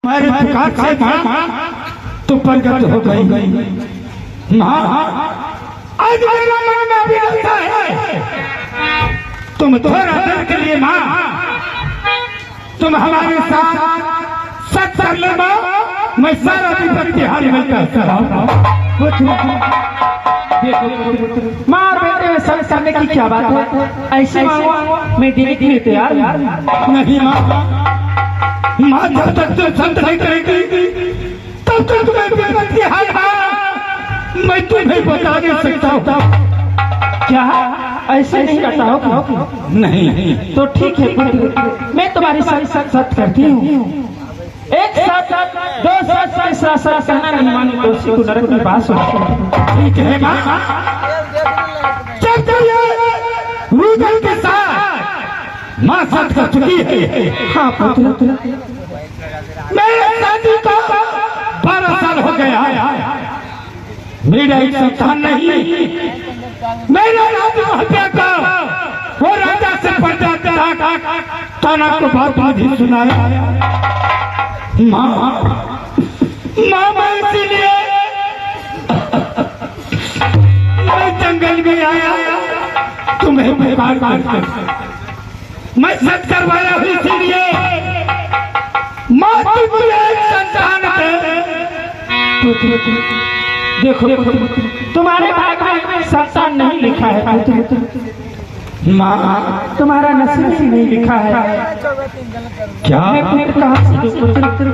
हमारे पुकार से तो प्रगट हो गई माँ। आज मेरा मन में भी लगता है तुम थोड़ा देर के लिए माँ तुम हमारे साथ सच कर ले माँ। मैं सारा दिन तिहारी मिलता माँ और बेटे में सब करने की क्या बात है? ऐसे मैं देने के लिए तैयार नहीं माँ। जब तक तुम संत नहीं करेगी तब तक तुम्हें मैं तुम्हें बता नहीं सकता हूँ। क्या ऐसे नहीं करता हो? नहीं तो ठीक है पुत्र, मैं तुम्हारी सारी सच करती हूँ। एक साथ दो साथ तीसरा साथ कहना नहीं मानी तो उसी को नरक में पास हो। ठीक है माँ। जब रुदल के साथ माँ साथ कर चुकी है। हाँ पुत्र, मेरे शादी को 12 साल हो गया। मेरा एक संतान नहीं। मेरा राज हत्या का वो राजा से पर्दा ताना को बात भी सुनाया। माँ मैं इसीलिए मैं जंगल में आया तुम्हें पुकार कर मैं सच करवाया हूँ। इसीलिए माँ तुम्हें एक संतान है। देखो तुम्हारे भाग में संतान नहीं लिखा है माँ। तुम्हारा नसीब ही नहीं लिखा है। क्या मैं पुत्र कहाँ से दूं?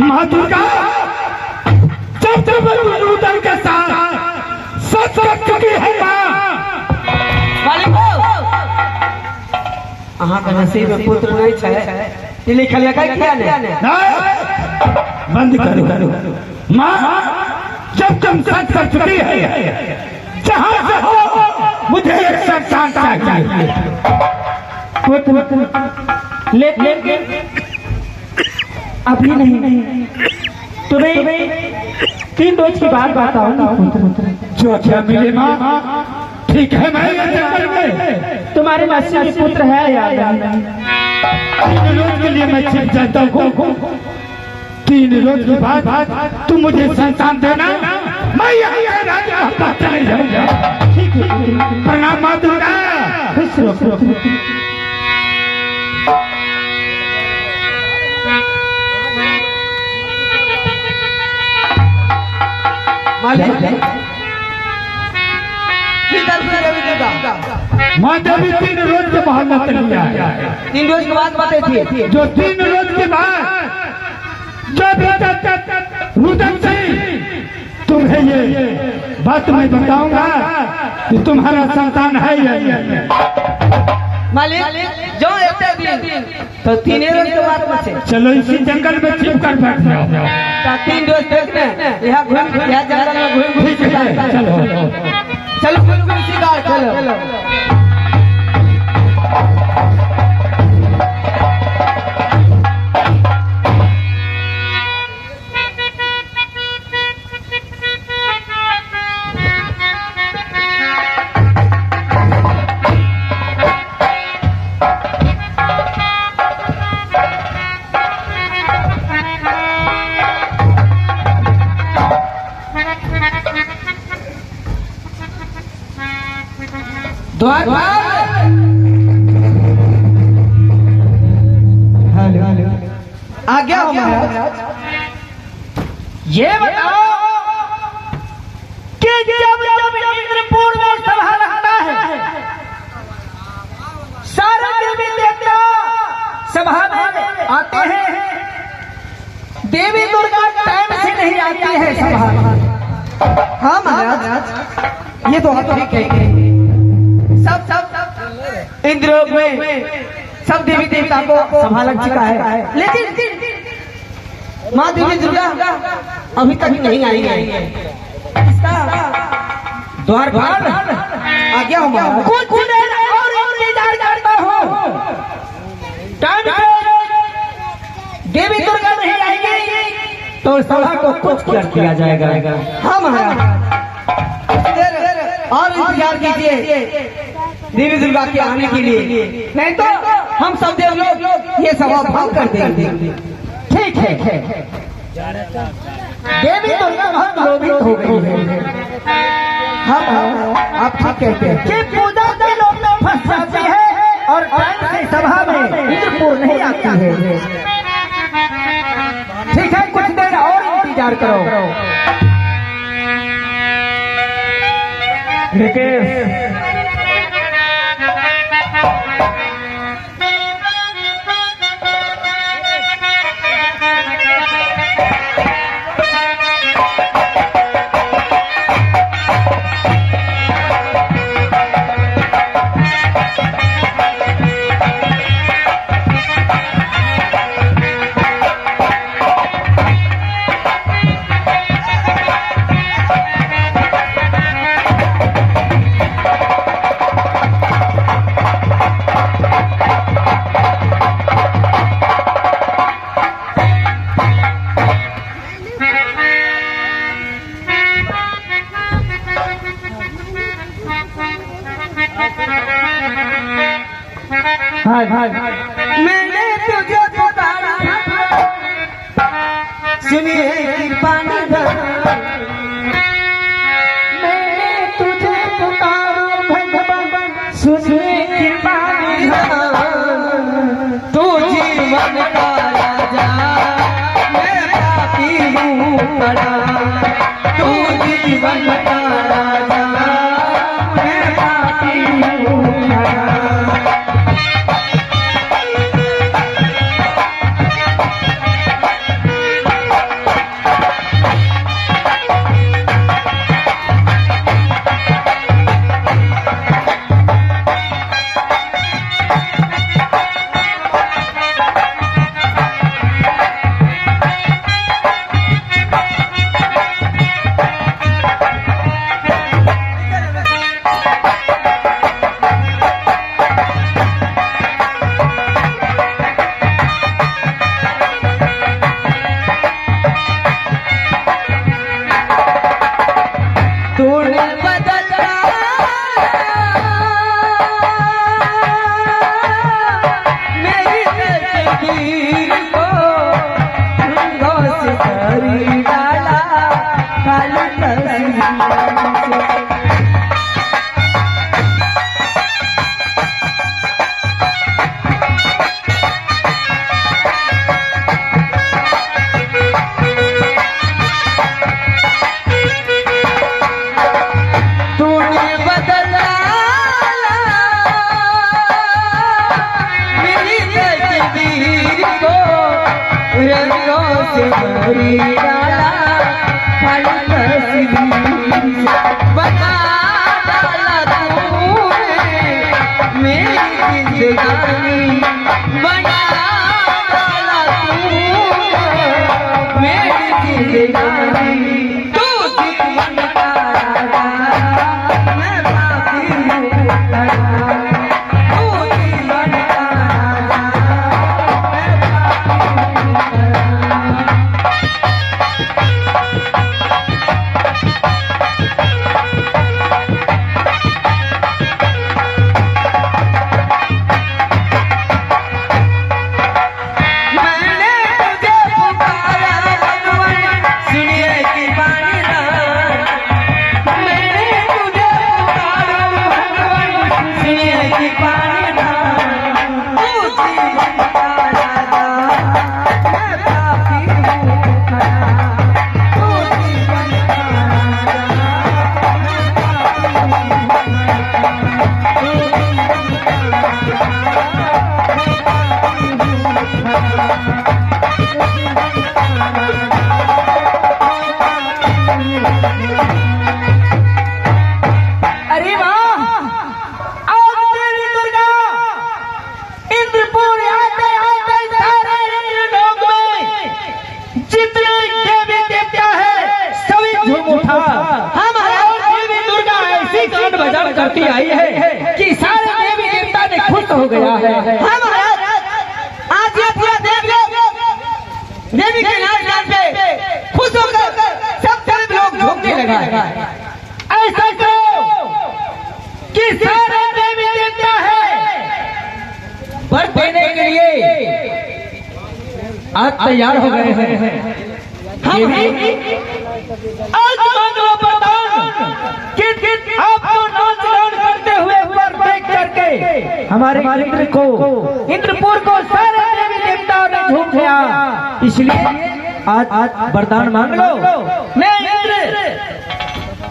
माँ दुर्गा जब रुदल के साथ सच कर चुकी है माँ। अहाँ का नसीब में पुत्र नहीं है, लिखा क्या ने? बंद करो माँ। जब तुम सच कर चुकी है जहाँ से हो मुझे एक संतान चाहिए। लेकिन अभी नहीं, तुम्हें 3 रोज की बात बताऊंगा। जो अच्छा मिले माँ। ठीक है मैं जंगल में तुम्हारे नसीब में पुत्र है या नहीं? 3 रोज के लिए मैं छिप जाता हूँ। 3 रोज के बाद तुम मुझे संतान देना। मैं यहाँ राजा चले जाऊंगा। ठीक है, प्रणाम माँ दुर्गा। खुश रहो। माँ देवी 3 रोज के बाद मत लिया। 3 रोज के बाद बातें थी। जो 3 रोज के बाद जब रुदल सिंह तुम्हें ये बात मैं बताऊंगा कि तुम्हारा संतान है या नहीं। मालिक जो एक दिन तो 3 रोज के बाद बचे। चलो इसी जंगल में छिप कर बैठ जाओ। 3 रोज देखने यहाँ जंगल में घूम ठीक है चलो चलो। आज्ञा हो महाराज। ये बताओ कि जब इंद्रपुर में सभा लगता है सारे देवी देवता सभा में आते हैं, देवी दुर्गा टाइम से नहीं आती है सभा में। हाँ महाराज ये तो ठीक है। सब इंद्र में सब देवी देवता को सभा लग चुका है, लेकिन माँ देवी दुर्गा अभी तक नहीं आई है। इसका द्वारपाल आज्ञा हो महाराज। कुछ देर और इंतजार करता हूँ। टाइम पे देवी दुर्गा नहीं आएगी तो सभा को कुछ कर दिया जाएगा। हाँ महाराज और इंतजार कीजिए देवी दुर्गा के आने के लिए, नहीं तो हम सब देव लोग ये सभा भंग कर देंगे। ठीक ठीक है, देवी दुर्गा बहुत लोभित हो गई है। हम आप ठीक कहते हैं कि पूजा के लोग में फंस जाती है और टाइम से सभा में इंद्रपुर नहीं आती है। ठीक है, कुछ देर और इंतजार करो। मैंने तुझे पुकारा, सुनिए कृपा निधान। मैंने तुझे पुकारा भगवान, सुनिए कृपा निधान। तू जीवन का राजा, मैं पापी हूँ बड़ा। तू जीवन का राजा, मैं पापी हूँ बड़ा। करती आई है कि सारे देवी देवता ने खुश हो गया है। आज ये पूरा देवी के नाच पे खुश होकर सब लोग झूमने लगा है। ऐसा करो कि सारे देवी देवता है वर देने के लिए आज तैयार हो गए हैं। हम आज मांगो वरदान कि आपको नाच गान करते हुए ऊपर देख करके हमारे इंद्रपुर को सारे देवी देवताओं ने झूम लिया। इसलिए आज वरदान मांग लो। मैं इंद्र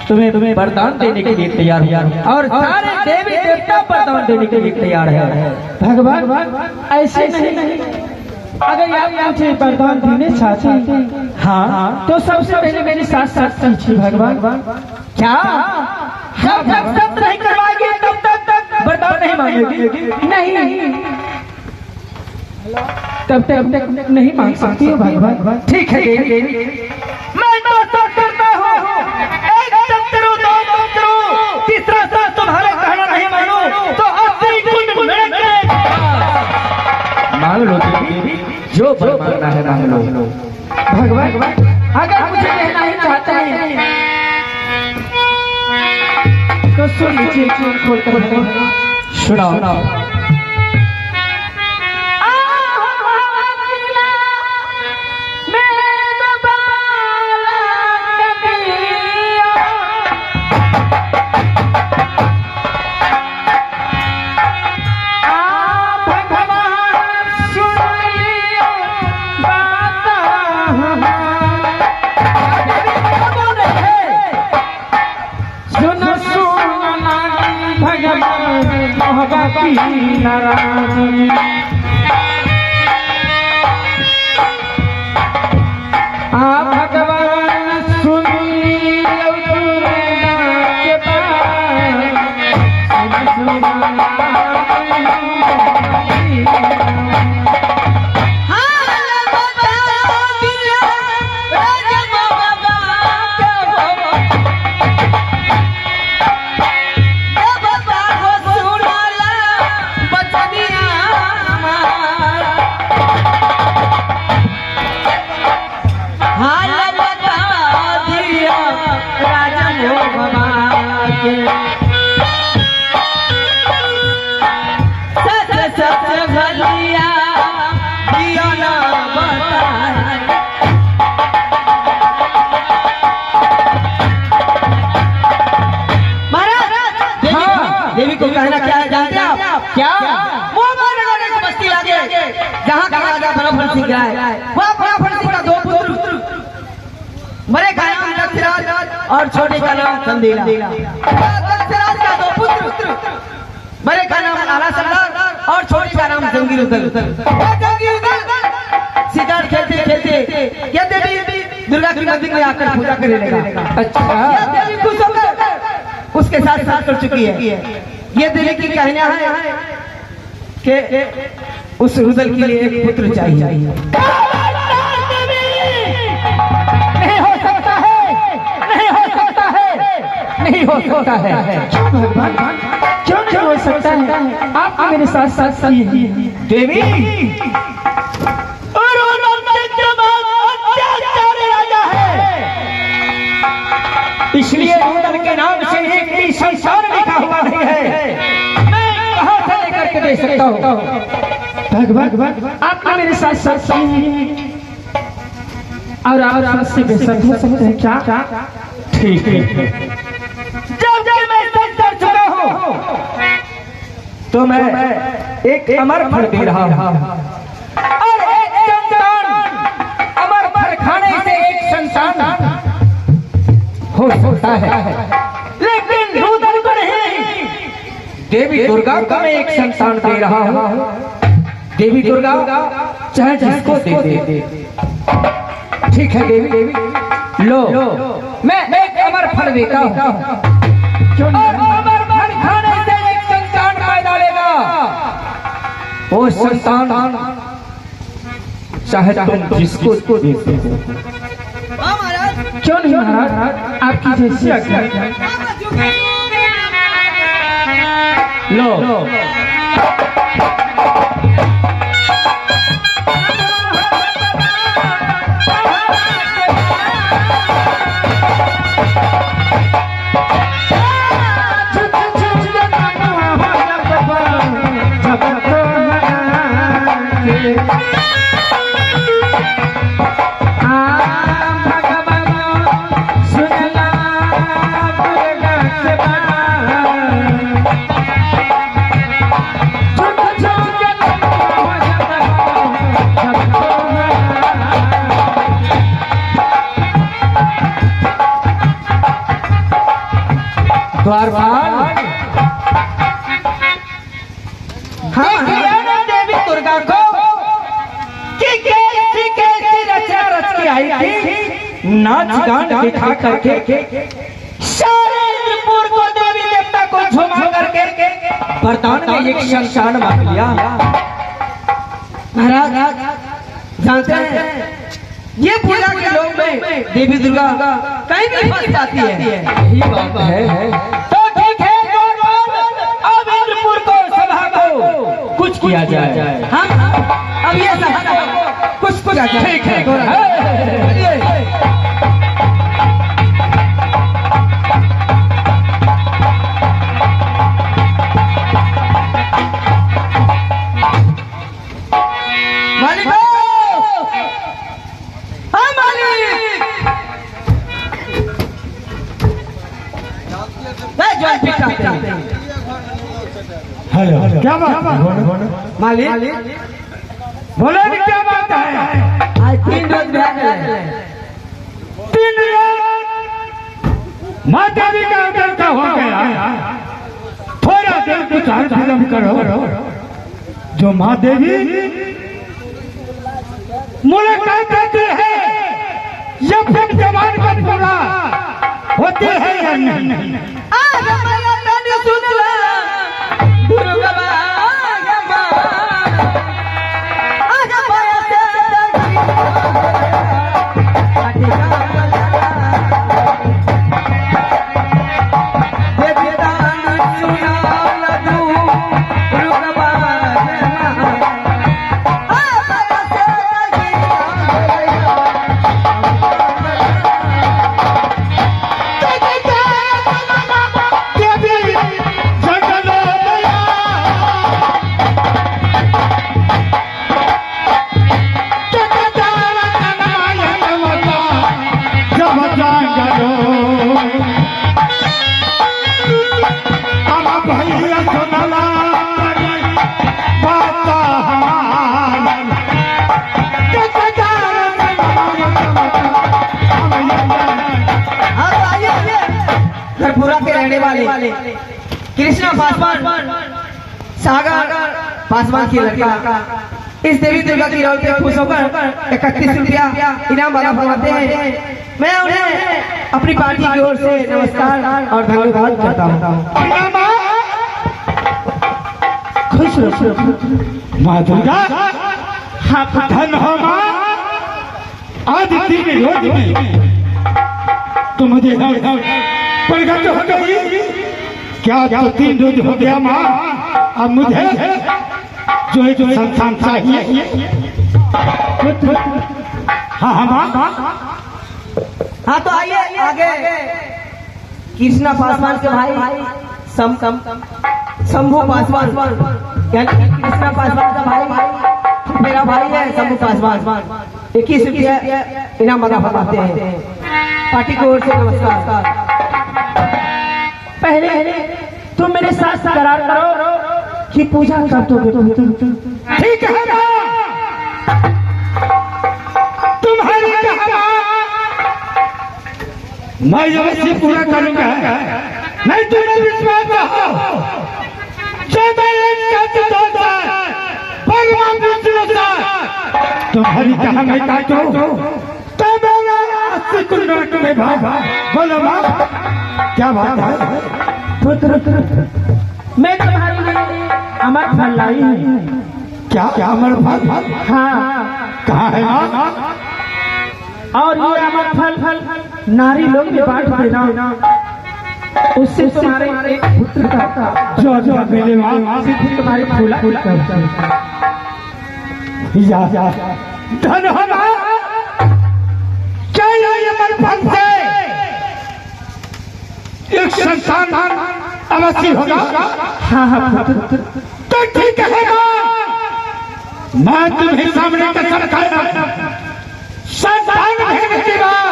तुम्हें वरदान देने के लिए तैयार हूँ और सारे देवी देवता वरदान देने के लिए तैयार है। भगवान ऐसे नहीं, अगर आप मुझे वरदान देने चाहते हैं हाँ तो सबसे पहले मेरे साथ साथ कीजिए भगवान। क्या जब तक सब नहीं करवाएंगे तब तक वरदान नहीं मांगेगी? नहीं तब तक नहीं मांग सकती हो भगवान। ठीक है देवी, मैं तो सब करता हूँ। एक तंत्र दो मंत्र तीसरा साथ तुम्हारे कहना नहीं मानो तो अपनी कुंड मांग लो देवी, जो मांगना है मांग लो। भगवान अगर मुझे कहना ही चाहते हैं तो सुन लीजिए, खोल कर सुनाओ। भगवान सुनिए के देवी को कहना क्या है जानते हैं आप? क्या वो हमारे को बस्ती लागे जहाँ का राजा बड़ा सिंह है, वहाँ बड़ा सिंह का दो पुत्र बड़े का नाम दक्षराज और छोटे का नाम संदेला। दक्षराज का दो पुत्र बड़े का नाम आला सरदार और छोटे का नाम जंगीर उदल। शिकार खेलते खेलते यह देवी दुर्गा की मंदिर में आकर पूजा करने लगा। अच्छा देवी खुश होकर उसके साथ साथ कर चुकी है। ये देवी की कहना है कि उस रुदल के लिए एक पुत्र चाहिए। नहीं हो सकता है, नहीं हो सकता है, नहीं हो सकता है। क्यों नहीं हो सकता है? आप मेरे साथ साथ सही देवी राजा है, इसलिए रुदल के नाम से एक भी संसार लिखा हुआ नहीं है। मैं कहाँ से लेकर के दे सकता हूँ? भगवान आप मेरे साथ साथ सही और आप से बेसत हो सकते हैं क्या? ठीक है, जब मैं सच कर चुका हूँ तो मैं एक अमर फल दे रहा हूँ और एक संतान, अमर फल खाने से एक संतान हो सकता है, लेकिन रुदल को नहीं। देवी दुर्गा को मैं एक संतान दे रहा हूँ। देवी दुर्गा चाहे जिसको दे। ठीक है देवी, लो मैं एक अमर फल देता हूँ और अमर फल खाने से एक संतान पैदा लेगा। वो संतान चाहे तुम जिसको दे दो। क्यों नहीं महाराज, आपकी जैसी आज्ञा। लो द्वारपाल हाँ देवी दुर्गा को कि कैसी रचना रच के आई थी, नाच गान दिखा करके सारे इंद्रपुर को देवी देवता को झुमा करके वरदान में एक शमशान मांग लिया। महाराज जानते हैं ये पूजा के लोग में देवी दुर्गा कहीं भी फंस जाती है, यही बात है। तो ठीक है अब इंद्रपुर को सभा को कुछ किया जाए। हम अब ये सभा को कुछ ठीक है। हेलो क्या बात मालिक बोलो क्या बात है? आज 3 रोज ब्याह है, 3 रोज माँ देवी का अवतार का हो गया। थोड़ा देर कुछ आराम करो। जो माँ देवी मुलाकात करती है या फिर जवान का पूरा होती है या नहीं? वाले कृष्णा पासवान सागर पासवान की लड़का इस देवी दुर्गा की रौल पे खुश होकर 31 रुपया इनाम वाला बनाते हैं। मैं उन्हें अपनी पार्टी की ओर से नमस्कार और धन्यवाद करता हूँ। खुश रहो माँ दुर्गा, धन हो माँ। आज 3 रोज में तुम मुझे प्रकट हो गई। क्या तो 3 रोज हो गया माँ, अब मुझे जो संतान चाहिए। हाँ माँ। हाँ तो आइए आगे कृष्णा पासवान के भाई शंभू पासवान, यानी कृष्णा पासवान का भाई मेरा भाई है शंभू पासवान। 21 रुपया इनाम बना बनाते हैं। पार्टी की ओर से नमस्कार। पहले तुम मेरे साथ करार करो कि पूजा कब दोगे? ठीक है तुम्हारी मैं अवश्य पूरा करूंगा। नहीं तुम्हें विश्वास हो तुम्हारी कहा मैं काटो तुम्हें बोलो माँ क्या बात है? मैं तुम्हारे लिए अमर फल लाई हूँ। क्या अमर फल? हाँ। कहाँ है माँ? और ये अमर फल नारी लोग भी बांट देना, उससे तुम्हारे एक पुत्र का जो मेरे माँ तुम्हारे फूला धन हो माँ। क्या अमर फल से एक संतान अवश्य होगा? हाँ तो ठीक है मैं तुम्हें सामने कसम खाया संतान भेजने के बाद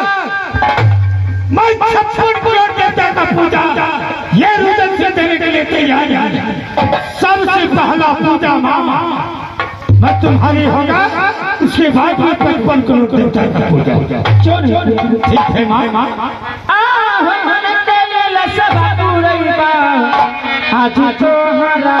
मैं 56 करोड़ देवता का पूजा ये रुदन से देने के लिए तैयार है। सबसे पहला पूजा माँ मैं तुम्हारी होगा, उसके बाद में 55 करोड़ देवता का पूजा। ठीक है माँ। सब आज तो हरा